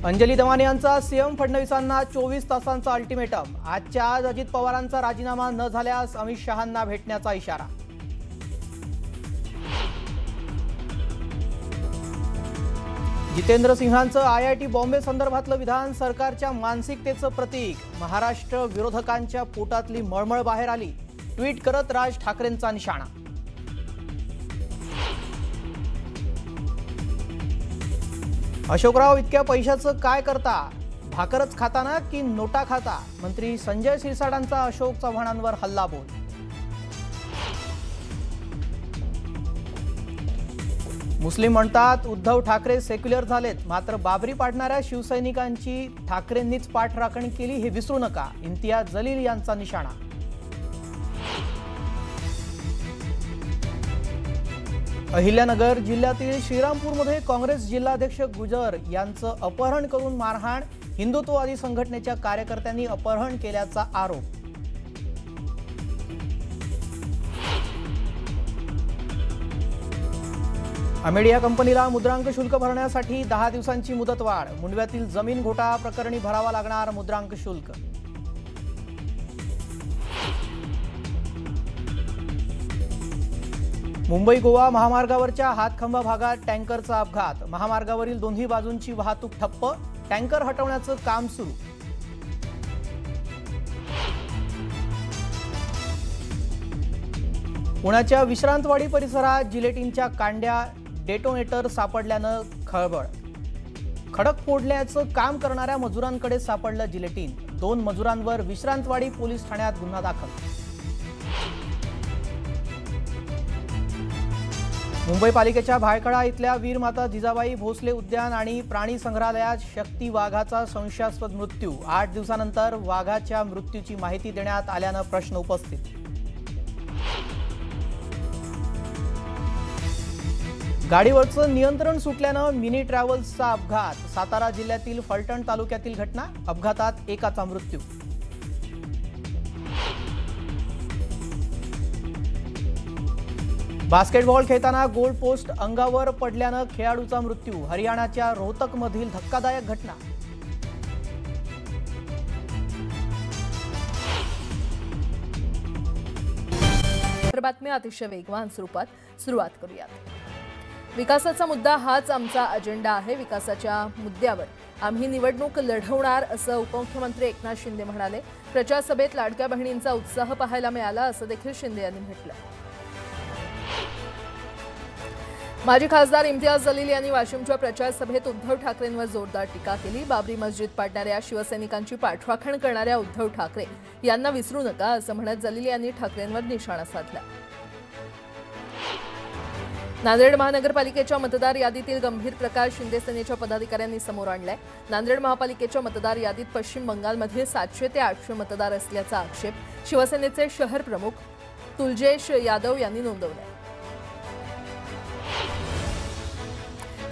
अंजली दमाने यांचा सीएम फडणवीसांना 24 तासांचा अल्टिमेटम। आजच्या आज अजित पवारांचा राजीनामा न झाल्यास अमित शहांना भेटण्याचा इशारा। जितेंद्र सिंहांचं आयआयटी बॉम्बे संदर्भातलं विधान सरकारच्या मानसिकतेचं प्रतीक। महाराष्ट्र विरोधकांच्या पोटातली मळमळ बाहेर आली। ट्विट करत राज ठाकरेंचा निशाणा। अशोकराव इतक्या पैशाचं काय करता? भाकरच खाताना की नोटा खाता? मंत्री संजय शिरसाटांचा अशोक चव्हाणांवर हल्लाबोल। मुस्लिम म्हणतात उद्धव ठाकरे सेक्युलर झालेत, मात्र बाबरी पाडणाऱ्या शिवसैनिकांची ठाकरेंनीच पाठराखण केली हे विसरू नका। इम्तियाज जलील यांचा निशाणा। अहिल्यानगर जिल्ह्यातील श्रीरामपूरमध्ये काँग्रेस जिल्हाध्यक्ष गुजर यांचं अपहरण करून मारहाण। हिंदुत्ववादी संघटनेच्या कार्यकर्त्यांनी अपहरण केल्याचा आरोप। अमेडिया कंपनीला मुद्रांक शुल्क भरण्यासाठी 10 दिवसांची मुदतवाढ। मुंडव्यातील जमीन घोटाळा प्रकरणी भरावा लागणार मुद्रांक शुल्क। मुंबई गोवा महामार्गावरच्या हातखंबा भागात टँकरचा अपघात। महामार्गावरील दोन्ही बाजूंची वाहतूक ठप्प। टँकर हटवण्याचं काम सुरू। पुण्याच्या विश्रांतवाडी परिसरात जिलेटिनच्या कांड्या डेटोनेटर सापडल्यानं खळबळ। खडक फोडण्याचं काम करणाऱ्या मजुरांकडे सापडलं जिलेटिन। 2 मजुरांवर विश्रांतवाडी पोलीस ठाण्यात गुन्हा दाखल। मुंबई पालिकेच्या भायखळा इथल्या वीरमाता जिजाबाई भोसले उद्यान आणि प्राणी संग्रहालयात शक्ती वाघाचा संशयास्पद मृत्यू। 8 दिवसानंतर वाघाच्या मृत्यूची माहिती देण्यात आल्यानं प्रश्न उपस्थित। गाडीवरचं नियंत्रण सुटल्यानं मिनी ट्रॅव्हल्सचा अपघात। सातारा जिल्ह्यातील फलटण तालुक्यातील घटना। अपघातात एकाचा मृत्यू। बास्केटबॉल खेळताना गोल पोस्ट अंगावर पडल्यानं खेळाडूचा मृत्यू। हरियाणाच्या रोहतकमधील धक्कादायक घटना। बातम्या अतिशय वेगवान स्वरूपात सुरुवात करूयात। विकासाचा मुद्दा हाच आमचा अजेंडा आहे। विकासाच्या मुद्द्यावर आम्ही निवडणूक लढवणार असं उपमुख्यमंत्री एकनाथ शिंदे म्हणाले। प्रचार सभेत लाडक्या बहिणींचा उत्साह पाहायला मिळाला असं देखील शिंदे यांनी म्हटलं। माजी खासदार इम्तियाज जलील यांनी वाशिमच्या प्रचार सभेत उद्धव ठाकरेंवर जोरदार टीका केली। बाबरी मस्जिद पाडणाऱ्या शिवसैनिकांची पाठराखण करणाऱ्या उद्धव ठाकरे यांना विसरू नका असं म्हणत जलील यांनी ठाकरेंवर निशाणा साधला। नांदेड महानगरपालिकेच्या मतदार यादीतील गंभीर प्रकार शिंदे सेनेच्या पदाधिकाऱ्यांनी समोर आणलाय। नांदेड महापालिकेच्या मतदार यादीत पश्चिम बंगालमध्ये 700 ते 800 मतदार असल्याचा आक्षेप शिवसेनेचे शहर प्रमुख तुलजेश यादव यांनी नोंदवलाय।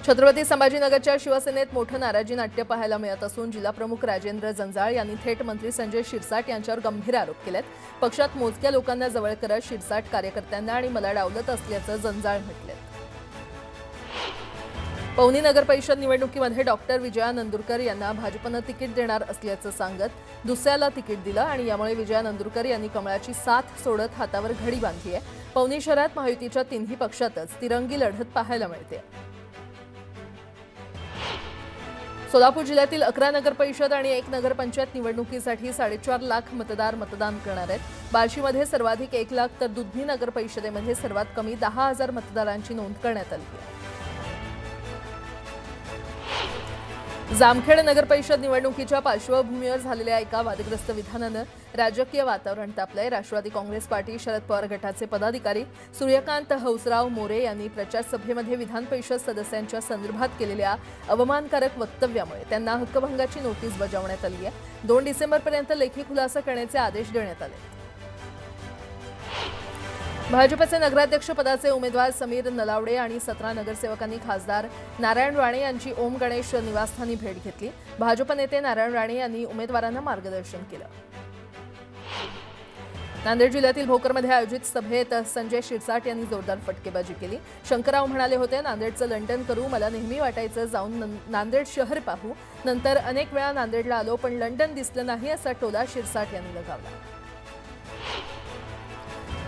छत्रपती संभाजीनगरच्या शिवसेनेत मोठं नाराजी नाट्य पाहायला मिळत असून जिल्हाप्रमुख राजेंद्र जंजाळ यांनी थेट मंत्री संजय शिरसाट यांच्यावर गंभीर आरोप केलेत। पक्षात मोजक्या लोकांना जवळ करत शिरसाट कार्यकर्त्यांना आणि मला डावलत असल्याचं जंजाळ म्हटले। पवनी नगर परिषद निवडणुकीमध्ये डॉक्टर विजया नंदुरकर यांना भाजपनं तिकीट देणार असल्याचं सांगत दुसऱ्याला तिकीट दिलं आणि यामुळे विजया नंदुरकर यांनी कमळाची साथ सोडत हातावर घडी बांधली आहे। पवनी शहरात महायुतीच्या तिन्ही पक्षातच तिरंगी लढत पाहायला मिळते। सोलापूर जिल्ह्यातील 11 नगर परिषद आणि 1 नगरपंचायत निवडणुकीसाठी 4.5 लाख मतदार मतदान करणार आहेत। बार्शीमध्ये सर्वाधिक 1 लाख तर दुधनी नगर परिषदेमध्ये सर्वात कमी 10,000 मतदारांची नोंद करण्यात आली आहे। जामखेड नगर परिषद निवडणुकीच्या पार्श्वभूमीवर झालेल्या एका वादग्रस्त विधानानं राजकीय वातावरण तापलंय। राष्ट्रवादी काँग्रेस पार्टी शरद पवार गटाचे पदाधिकारी सूर्यकांत हौसराव मोरे यांनी प्रचार सभेमध्ये विधान परिषद सदस्यांच्या संदर्भात केलेल्या अवमानकारक वक्तव्यामुळे त्यांना हक्कभंगाची नोटीस बजावण्यात आली आहे। 2 डिसेंबरपर्यंत लेखी खुलासा करण्याचे आदेश देण्यात आले। भाजपचे नगराध्यक्ष पदाचे उमेदवार समीर नलावडे आणि 17 नगरसेवकांनी खासदार नारायण राणे यांची ओम गणेश निवासस्थानी भेट घेतली। भाजप नेते नारायण राणे यांनी उमेदवारांना मार्गदर्शन केलं। नांदेड जिल्ह्यातील भोकरमध्ये आयोजित सभेत संजय शिरसाट यांनी जोरदार फटकेबाजी केली। शंकरराव म्हणाले होते, नांदेडचं लंडन करू, मला नेहमी वाटायचं जाऊन नांदेड शहर पाहू, नंतर अनेक वेळा नांदेडला आलो पण लंडन दिसलं नाही असा टोला शिरसाट यांनी लगावला।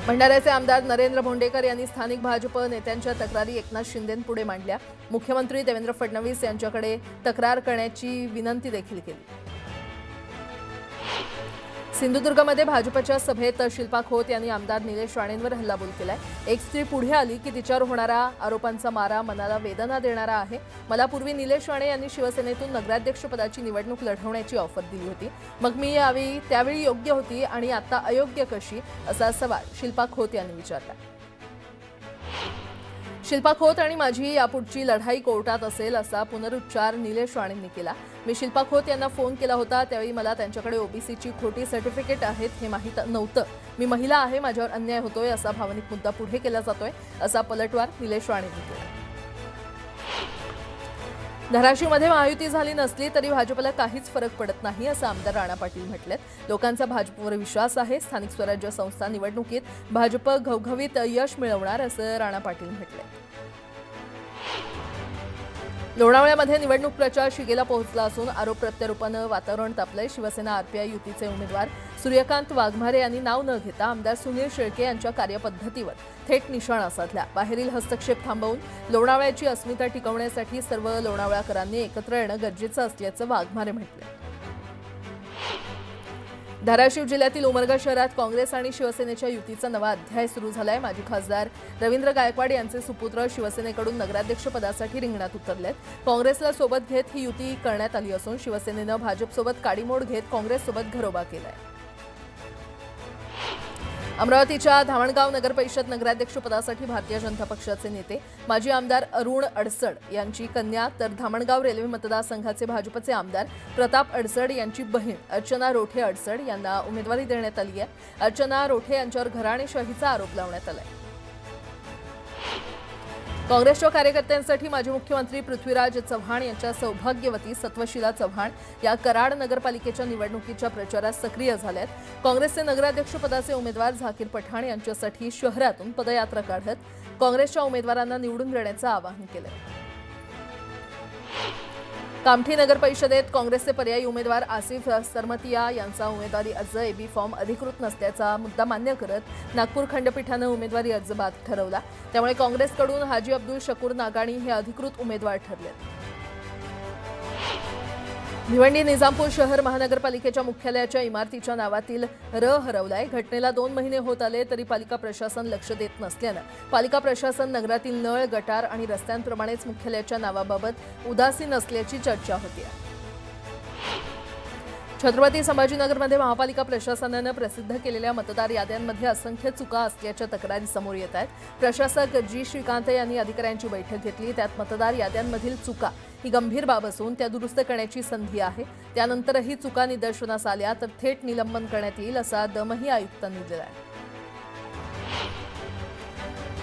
भंडाऱ्याचे आमदार नरेंद्र भोंडेकर यांनी स्थानिक भाजप नेत्यांच्या तक्रारी एकनाथ शिंदेंपुढे मांडल्या। मुख्यमंत्री देवेंद्र फडणवीस यांच्याकडे तक्रार करण्याची विनंती देखील केली। सिंधुदुर्गमध्ये भाजपच्या सभेत शिल्पा खोत यांनी आमदार निलेश राणेंवर हल्लाबोल केलाय। एक स्त्री पुढे आली की तिच्यावर होणारा आरोपांचा मारा मनाला वेदना देणारा आहे। मला पूर्वी निलेश राणे यांनी शिवसेनेतून नगराध्यक्षपदाची निवडणूक लढवण्याची ऑफर दिली होती, मग मी त्यावेळी योग्य होती आणि आता अयोग्य कशी, असा सवाल शिल्पा खोत यांनी विचारला। शिल्पा खोत आणि माझी यापुढची लढाई कोर्टात असेल असा पुनरुच्चार निलेश राणेंनी केला। मी शिल्पा खोत यांना फोन केला होता, त्यावेळी मला त्यांच्याकडे ओबीसीची खोटी सर्टिफिकेट आहेत हे माहीत नव्हतं। मी महिला आहे, माझ्यावर अन्याय होतोय असा भावनिक मुद्दा पुढे केला जातोय, असा पलटवार निलेश राणेंनी केला। धाराशिवमध्ये महायुती झाली नसली तरी भाजपला काहीच फरक पडत नाही असं आमदार राणा पाटील म्हटलेत। लोकांचा भाजपवर विश्वास आहे, स्थानिक स्वराज्य संस्था निवडणुकीत भाजप घवघवीत यश मिळवणार असं राणा पाटील म्हटले। लोणावळ्यामध्ये निवडणूक प्रचार शिगेला पोहोचला असून आरोप प्रत्यारोपानं वातावरण तापलंय। शिवसेना आरपीआय युतीचे उमेदवार सूर्यकांत वाघमारे यांनी नाव न घेता आमदार सुनील शेळके यांच्या कार्यपद्धतीवर थेट निशाणा साधला। बाहेरील हस्तक्षेप थांबवून लोणावळ्याची अस्मिता टिकवण्यासाठी सर्व लोणावळ्याकरांनी एकत्र येणं गरजेचं असल्याचं वाघमारे म्हटले। धाराशिव जिल्ह्यातील उमरगा शहरात काँग्रेस आणि शिवसेनेच्या युतीचा नवा अध्याय सुरू झालाय। माजी खासदार रवींद्र गायकवाड यांचे सुपुत्र शिवसेनेकडून नगराध्यक्षपदासाठी रिंगणात उतरलेत। काँग्रेसला सोबत घेत ही युती करण्यात आली असून शिवसेनेनं भाजपसोबत काडीमोड घेत काँग्रेससोबत घरोबा केलाय। अमरावतीच्या धामणगाव नगरपरिषद नगराध्यक्षपदासाठी भारतीय जनता पक्षाचे नेते माजी आमदार अरुण अडसड यांची कन्या तर धामणगाव रेल्वे मतदारसंघाचे भाजपचे आमदार प्रताप अडसड यांची बहीण अर्चना रोठे अडसड यांना उमेदवारी देण्यात आली आहे। अर्चना रोठे यांच्यावर घराणेशाहीचा आरोप लावण्यात आलाय। काँग्रेसच्या कार्यकर्त्यांसाठी माजी मुख्यमंत्री पृथ्वीराज चव्हाण यांच्या सौभाग्यवती सत्वशीला चव्हाण या कराड नगरपालिकेच्या निवडणुकीच्या प्रचारात सक्रिय झाल्यात। काँग्रेसचे नगराध्यक्षपदाचे उमेदवार झाकीर पठाण यांच्यासाठी शहरातून पदयात्रा काढत काँग्रेसच्या उमेदवारांना निवडून देण्याचं आवाहन केलं। कामठी नगर परिषदेत काँग्रेसचे पर्यायी उमेदवार आसिफ सरमतिया यांचा उमेदवारी अर्ज एबी फॉर्म अधिकृत नसल्याचा मुद्दा मान्य करत नागपूर खंडपीठानं उमेदवारी अर्ज बाद ठरवला। त्यामुळे काँग्रेसकडून हाजी अब्दुल शकूर नागाणी हे अधिकृत उमेदवार ठरले। भिवंडी निजामपूर शहर महानगरपालिकेच्या मुख्यालयाच्या इमारतीच्या नावातील र हरवलाय। घटनेला 2 महिने होत आले तरी पालिका प्रशासन लक्ष देत नसल्यानं पालिका प्रशासन नगरातील नळ, गटार आणि रस्त्यांप्रमाणेच मुख्यालयाच्या नावाबाबत उदासीन असल्याची चर्चा होती। छत्रपती संभाजीनगरमध्ये महापालिका प्रशासनानं प्रसिद्ध केलेल्या मतदार याद्यांमध्ये असंख्य चुका असल्याच्या तक्रारी समोर येत आहेत। प्रशासक जी श्रीकांत यांनी अधिकाऱ्यांची बैठक घेतली, त्यात मतदार याद्यांमधील चुका ही गंभीर बाब असून त्या दुरुस्त करण्याची संधी आहे। त्यानंतरही चुका निदर्शनास आल्या तर थेट निलंबन करण्यात येईल असा दमही आयुक्तांनी दिला आहे।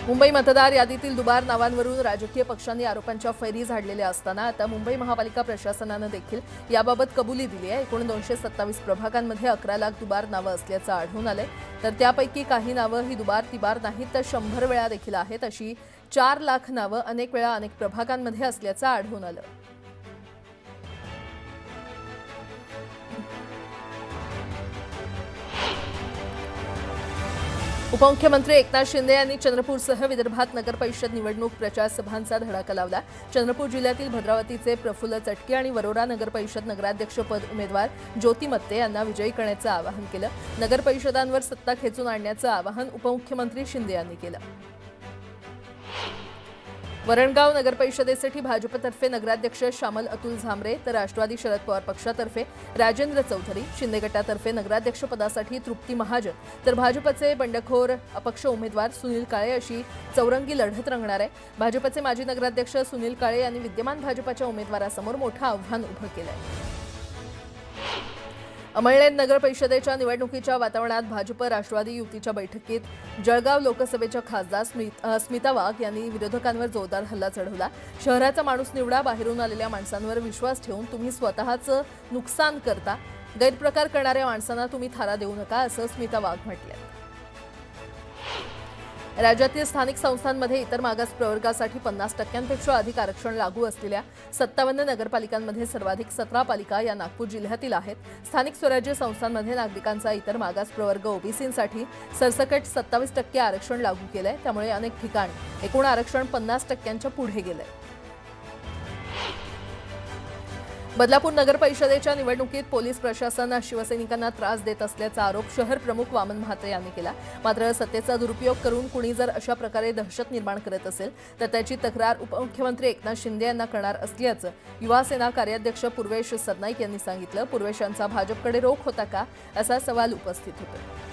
मुंबई मतदार यादीतील दुबार नावांवरून राजकीय पक्षांनी आरोपांच्या फैरी झाडलेल्या असताना आता मुंबई महापालिका प्रशासनानं देखील याबाबत कबुली दिली आहे। एकूण 227 प्रभागांमध्ये 11 लाख दुबार नावं असल्याचं आढळून आलंय, तर त्यापैकी काही नावं ही दुबार तिबार नाहीत तर 100 वेळा देखील आहेत। अशी 4 लाख नावं अनेक वेळा अनेक प्रभागांमध्ये असल्याचं आढळून आलं। उपमुख्यमंत्री एकनाथ शिंदे यांनी चंद्रपूरसह विदर्भात नगरपरिषद निवडणूक प्रचार सभांचा धडाका लावला। चंद्रपूर जिल्ह्यातील भद्रावतीचे प्रफुल्ल चटके आणि वरोरा नगरपरिषद नगराध्यक्षपद उमेदवार ज्योती मत्ते यांना विजयी करण्याचं आवाहन केलं। नगरपरिषदांवर सत्ता खेचून आणण्याचं आवाहन उपमुख्यमंत्री शिंदे यांनी केलं। वरणगाव नगरपरिषदेसाठी भाजपतर्फे नगराध्यक्ष श्यामल अतुल झांबरे तर राष्ट्रवादी शरद पवार पक्षातर्फे राजेंद्र चौधरी, शिंदे गटातर्फे नगराध्यक्षपदासाठी तृप्ती महाजन तर भाजपचे बंडखोर अपक्ष उमेदवार सुनील काळे अशी चौरंगी लढत रंगणार आहे। भाजपचे माजी नगराध्यक्ष सुनील काळे यांनी विद्यमान भाजपच्या उमेदवारासमोर मोठं आव्हान उभं केलंय। अमळनेर नगर परिषदेच्या निवडणुकीच्या वातावरणात भाजप राष्ट्रवादी युतीच्या बैठकीत जळगाव लोकसभेच्या खासदार स्मिता वाघ यांनी विरोधकांवर जोरदार हल्ला चढवला। शहराचा माणूस निवडा, बाहेरून आलेल्या माणसांवर विश्वास ठेवून तुम्ही स्वतःचं नुकसान करता, गैरप्रकार करणाऱ्या माणसांना तुम्ही थारा देऊ नका असं स्मिता वाघ म्हटलं। राज्यातील स्थानिक संस्थांमध्ये इतर मागास प्रवर्गासाठी 50% अधिक आरक्षण लागू असलेल्या 57 नगरपालिकांमध्ये सर्वाधिक 17 पालिका या नागपूर जिल्ह्यातील आहेत. स्थानिक स्वराज्य संस्थांमध्ये नागरिकांचा इतर मागास प्रवर्ग ओबीसींसाठी सरसकट 27% आरक्षण लागू केलंय. त्यामुळे अनेक ठिकाणी एकूण आरक्षण 50%च्या पुढे गेलंय. बदलापूर नगर परिषदेच्या निवडणुकीत पोलीस प्रशासन शिवसैनिकांना त्रास देत असल्याचा आरोप शहर प्रमुख वामन म्हात्रे यांनी केला. मात्र सत्तेचा दुरुपयोग करून कुणी जर अशा प्रकारे दहशत निर्माण करत असेल तर त्याची तक्रार उपमुख्यमंत्री एकनाथ शिंदे यांना करणार असल्याचं युवा सेना कार्याध्यक्ष पूर्वेश सरनाईक यांनी सांगितलं. पूर्वेश यांचा भाजपकडे रोख होता का असा सवाल उपस्थित होतो.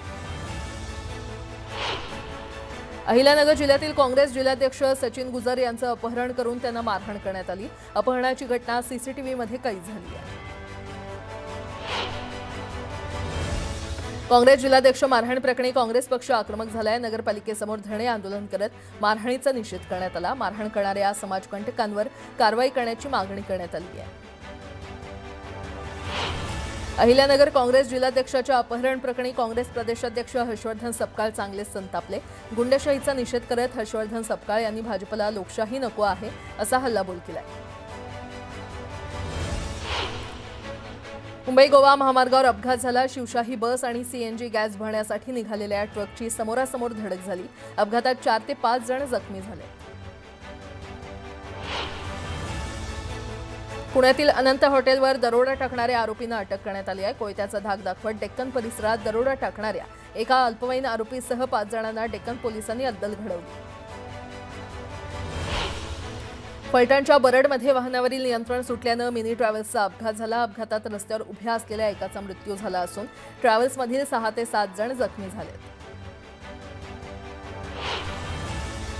अहिल्यानगर जिल्ह्यातील काँग्रेस जिल्हाध्यक्ष सचिन गुजर यांचं अपहरण करून त्यांना मारहाण करण्यात आली. अपहरणाची घटना सीसीटीव्हीमध्ये कैद झाली आहे. काँग्रेस जिल्हाध्यक्ष मारहाण प्रकरणी काँग्रेस पक्ष आक्रमक झालाय. नगरपालिकेसमोर धरणे आंदोलन करत मारहाणीचा निषेध करण्यात आला. मारहाण करणाऱ्या समाजकंटकांवर कारवाई करण्याची मागणी करण्यात आली आहे. अहिल्यानगर काँग्रेस जिल्हाध्यक्षाच्या अपहरण प्रकरणी काँग्रेस प्रदेशाध्यक्ष हर्षवर्धन सपकाळ चांगलेच संतापले. गुंडशाहीचा निषेध करत हर्षवर्धन सपकाळ यांनी भाजपला लोकशाही नको आहे असा हल्लाबोल केलाय. मुंबई गोवा महामार्गावर अपघात झाला. शिवशाही बस आणि सीएनजी गॅस भरण्यासाठी निघालेल्या ट्रकची समोरासमोर धडक झाली. अपघातात 4 ते 5 जण जखमी झाले. पुण्यातील अनंत हॉटेलवर दरोडा टाकणाऱ्या आरोपींना अटक करण्यात आली आहे. कोयत्याचा धाक दाखवत डेक्कन परिसरात दरोडा टाकणाऱ्या एका अल्पवयीन आरोपीसह 5 जणांना डेक्कन पोलिसांनी अद्दल घडवली. फलटणच्या बरडमध्ये वाहनावरील नियंत्रण सुटल्यानं मिनी ट्रॅव्हल्सचा अपघात झाला. अपघातात रस्त्यावर उभ्या असलेल्या एकाचा मृत्यू झाला असून ट्रॅव्हल्समधील 6 ते 7 जण जखमी झाले.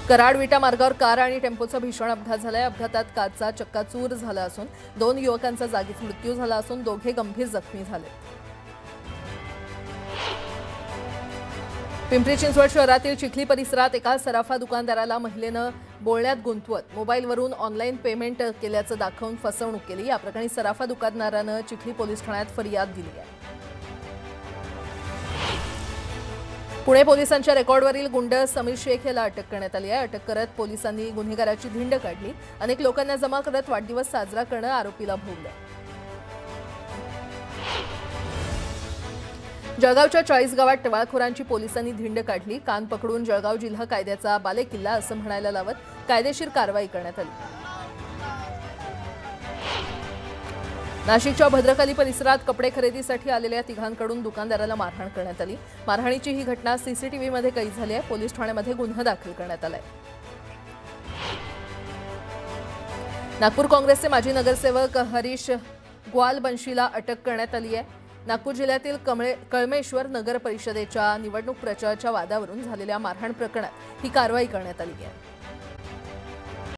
कराड विटा मार्गावर कार आणि टेम्पोचा भीषण अपघात झालाय. अपघातात कारचा चक्काचूर झाला असून 2 युवकांचा जागीच मृत्यू झाला असून दोघे गंभीर जखमी झाले. पिंपरी चिंचवड शहरातील चिखली परिसरात एका सराफा दुकानदाराला महिलेनं बोलण्यात गुंतवत मोबाईलवरून ऑनलाईन पेमेंट केल्याचं दाखवून फसवणूक केली. या प्रकरणी सराफा दुकानदारानं चिखली पोलीस ठाण्यात फरियाद दिली आहे. पुणे पोलिसांच्या रेकॉर्डवरील गुंड समीर शेख याला अटक करण्यात आली आहे. अटक करत पोलिसांनी गुन्हेगाराची धिंड काढली. अनेक लोकांना जमा करत वाढदिवस साजरा करणं आरोपीला भोवलं. जळगावच्या 40 गावात टवाळखोरांची पोलिसांनी धिंड काढली. कान पकडून जळगाव जिल्हा कायद्याचा बालेकिल्ला असं म्हणायला लावत कायदेशीर कारवाई करण्यात आली. नाशिकच्या भद्रकाली परिसरात कपडे खरेदीसाठी आलेल्या तिघांकडून दुकानदाराला मारहाण करण्यात आली. मारहाणीची ही घटना सीसीटीव्हीमध्ये कैद झाली आहे. पोलीस ठाण्यामध्ये गुन्हा दाखल करण्यात आलाय. नागपूर काँग्रेसचे माजी नगरसेवक हरीश ग्वालबंशीला अटक करण्यात आली आहे. नागपूर जिल्ह्यातील कळमेश्वर नगर परिषदेच्या निवडणूक प्रचाराच्या वादावरून झालेल्या मारहाण प्रकरणात ही कारवाई करण्यात आली आहे.